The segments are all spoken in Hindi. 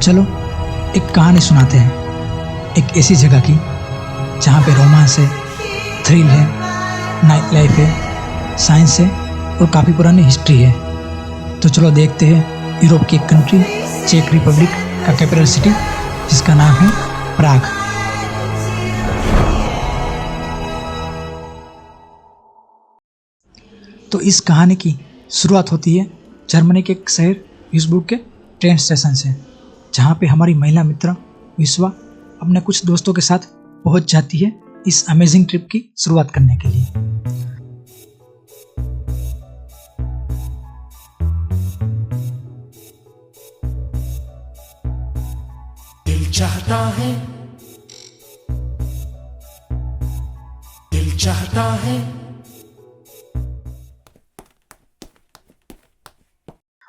चलो एक कहानी सुनाते हैं, एक ऐसी जगह की जहाँ पे रोमांस है, थ्रिल है, नाइट लाइफ है, साइंस है और काफ़ी पुरानी हिस्ट्री है। तो चलो देखते हैं यूरोप की एक कंट्री चेक रिपब्लिक का कैपिटल सिटी जिसका नाम है प्राग। तो इस कहानी की शुरुआत होती है जर्मनी के एक शहर ड्यूसबुर्ग के ट्रेन स्टेशन से, जहाँ पे हमारी महिला मित्र विश्वा अपने कुछ दोस्तों के साथ पहुँच जाती है इस अमेजिंग ट्रिप की शुरुआत करने के लिए। दिल चाहता है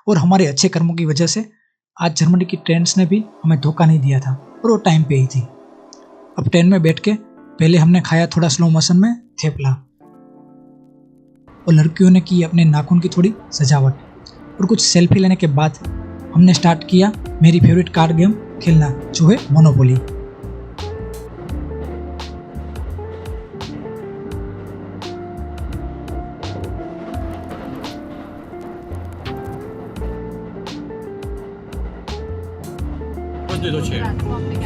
और हमारे अच्छे कर्मों की वजह से आज जर्मनी की ट्रेन्स ने भी हमें धोखा नहीं दिया था और वो टाइम पे ही थी। अब ट्रेन में बैठ के पहले हमने खाया थोड़ा स्लो मोशन में थेपला और लड़कियों ने की अपने नाखून की थोड़ी सजावट और कुछ सेल्फी लेने के बाद हमने स्टार्ट किया मेरी फेवरेट कार्ड गेम खेलना, जो है मोनोपोली। दे दो 6।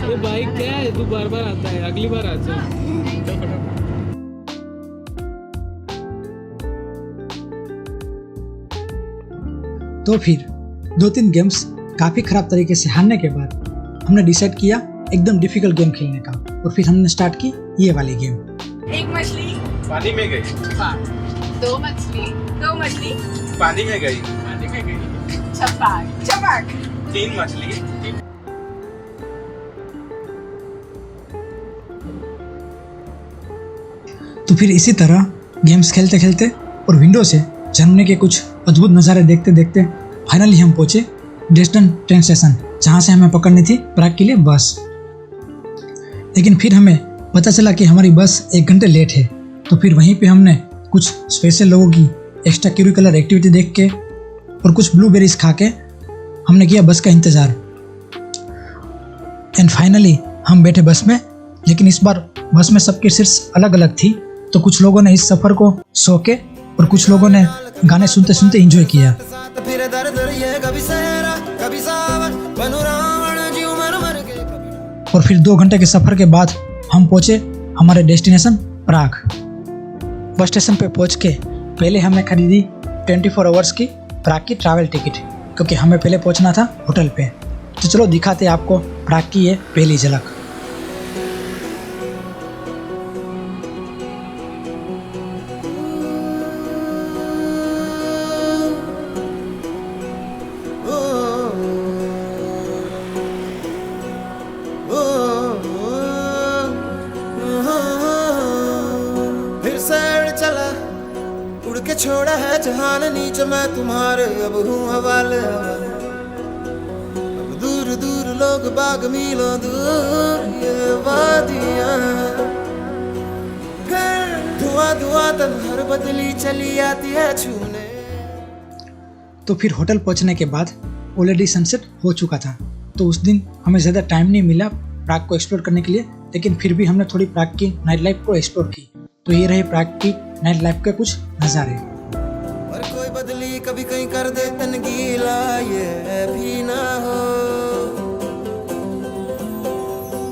अरे भाई क्या है, तू बार बार आता है, अगली बार आ जा। तो फिर 2-3 गेम्स काफ़ी ख़राब तरीके से हारने के बाद हमने डिसाइड किया एकदम डिफिकल्ट गेम खेलने का और फिर हमने स्टार्ट की ये वाली गेम। एक मछली पानी में गई, दो मछली पानी में गई, छपाक 3 मछली, तो फिर इसी तरह गेम्स खेलते खेलते और विंडो से जर्मनी के कुछ अद्भुत नज़ारे देखते देखते फाइनली हम पहुंचे ड्रेसडन ट्रेन स्टेशन, जहां से हमें पकड़नी थी प्राग के लिए बस। लेकिन फिर हमें पता चला कि हमारी बस 1 घंटे लेट है। तो फिर वहीं पे हमने कुछ स्पेशल लोगों की एक्स्ट्रा करिकुलर एक्टिविटी देख के और कुछ ब्लूबेरीज खा के हमने किया बस का इंतज़ार। एंड फाइनली हम बैठे बस में, लेकिन इस बार बस में सबकी सीट्स अलग अलग थी। तो कुछ लोगों ने इस सफ़र को सो के और कुछ लोगों ने गाने सुनते सुनते एंजॉय किया। और फिर 2 घंटे के सफ़र के बाद हम पहुंचे हमारे डेस्टिनेशन प्राग। बस स्टेशन पे पहुंच के पहले हमने खरीदी 24 आवर्स की प्राग की ट्रैवल टिकट, क्योंकि हमें पहले पहुंचना था होटल पे। तो चलो दिखाते आपको प्राग की ये पहली झलक। छोड़ा है जहान नीचे मैं तुम्हारे अब हूँ हवाले। अब दूर दूर लोग बाग मीलों दूर ये वादियाँ, फिर धुआं धुआं तन्हार बदली चली आती है छूने। तो फिर होटल पहुंचने के बाद ऑलरेडी सनसेट हो चुका था। तो उस दिन हमें ज़्यादा टाइम नहीं मिला प्राग को एक्सप्लोर करने के लिए, लेकिन फिर भी हमने थोड़ी प्राग की नाइट लाइफ को एक्सप्लोर की। तो ये रहे प्राग की नाइट लाइफ के कुछ नज़ारे। और कोई बदली कभी कहीं कर दे तनगीला, ये भी ना हो।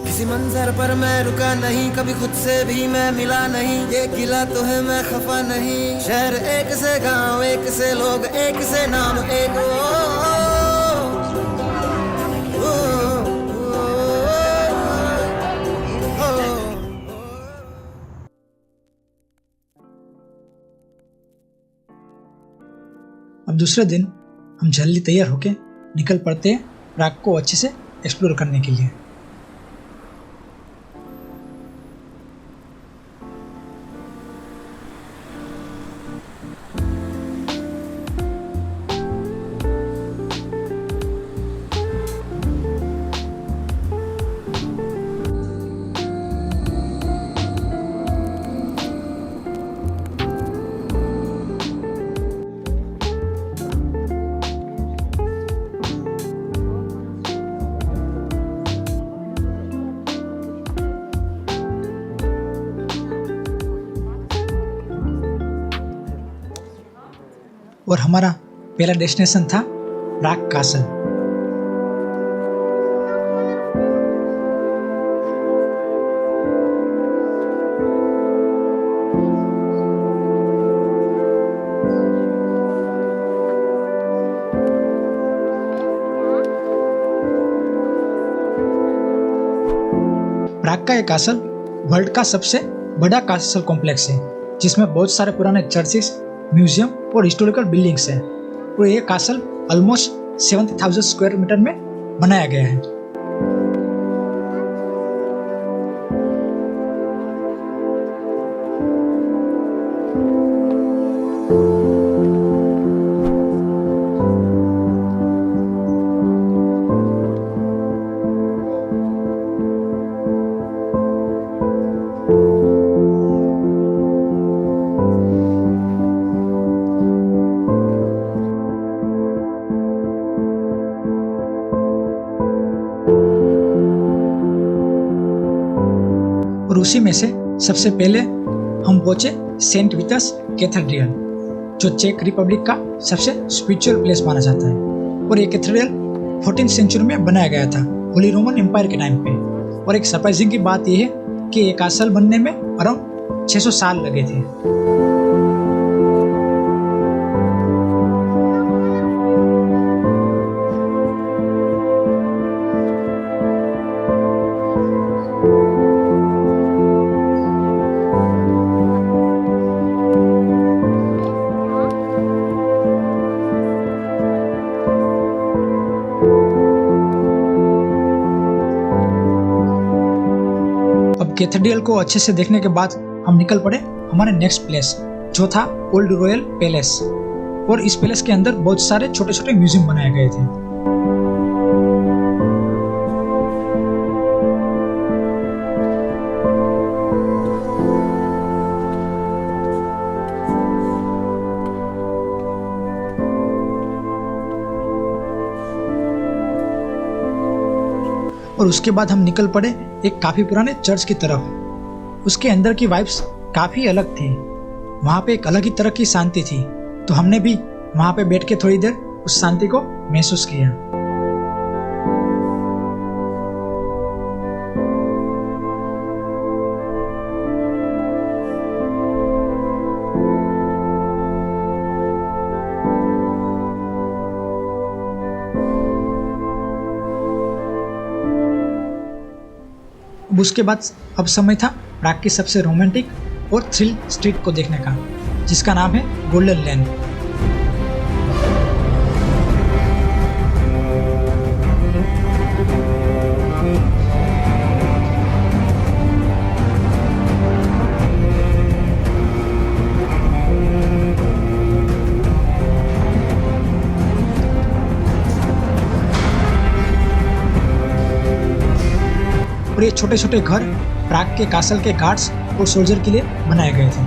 किसी मंजर पर मैं रुका नहीं, कभी खुद से भी मैं मिला नहीं। ये गिला तो है मैं खफा नहीं। शहर एक से गांव, एक से लोग, एक से नाम, एक अब दूसरे दिन हम जल्दी तैयार होके निकल पड़ते हैं प्राग को अच्छे से एक्सप्लोर करने के लिए। और हमारा पहला डेस्टिनेशन था प्राग कासल। प्राग का ये कासल वर्ल्ड का सबसे बड़ा कासल कॉम्प्लेक्स है, जिसमें बहुत सारे पुराने चर्चेस, म्यूजियम और हिस्टोरिकल बिल्डिंग्स हैं। और ये कासल ऑलमोस्ट 70,000 स्क्वायर मीटर में बनाया गया है। और उसी में से सबसे पहले हम पहुंचे सेंट पीटर्स कैथेड्रल, जो चेक रिपब्लिक का सबसे स्पिरिचुअल प्लेस माना जाता है। और ये कैथेड्रल 14th सेंचुरी में बनाया गया था, होली रोमन एम्पायर के टाइम पे। और एक सरप्राइजिंग की बात यह है कि ये कासल बनने में अराउंड 600 साल लगे थे। कैथेड्रल को अच्छे से देखने के बाद हम निकल पड़े हमारे नेक्स्ट प्लेस, जो था ओल्ड रॉयल पैलेस। और इस पैलेस के अंदर बहुत सारे छोटे छोटे म्यूजियम बनाए गए थे। और उसके बाद हम निकल पड़े एक काफी पुराने चर्च की तरफ। उसके अंदर की वाइब्स काफी अलग थी, वहां पे एक अलग ही तरह की शांति थी। तो हमने भी वहां पे बैठ के थोड़ी देर उस शांति को महसूस किया। उसके बाद अब समय था प्राग की सबसे रोमांटिक और थ्रिल स्ट्रीट को देखने का, जिसका नाम है गोल्डन लेन। और ये छोटे छोटे घर प्राग के कासल के गार्ड्स और सोल्जर के लिए बनाए गए थे।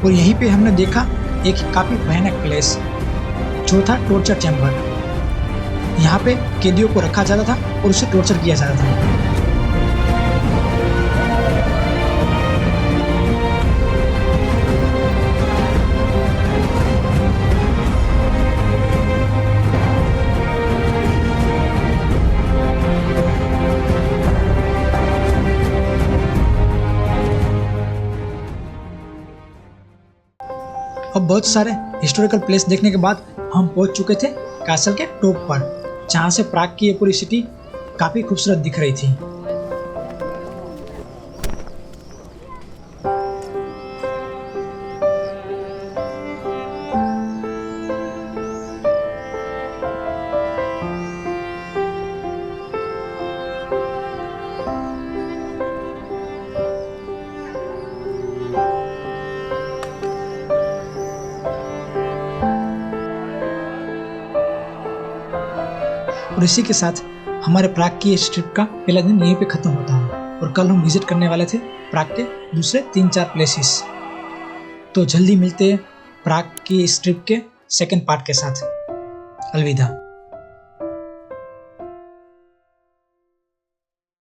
और यहीं पे हमने देखा एक काफी भयानक प्लेस, जो था टॉर्चर चैम्बर। यहाँ पे कैदियों को रखा जाता था और उसे टॉर्चर किया जाता था। अब बहुत सारे हिस्टोरिकल प्लेस देखने के बाद हम पहुंच चुके थे कासल के टॉप पर, जहां से प्राग की ये पूरी सिटी काफी खूबसूरत दिख रही थी। और इसी के साथ हमारे प्राग की इस ट्रिप का पहला दिन यहीं पे खत्म होता है। और कल हम विजिट करने वाले थे प्राग के दूसरे 3-4 प्लेसेस। तो जल्दी मिलते हैं प्राग की इस ट्रिप के सेकंड पार्ट के साथ। अलविदा।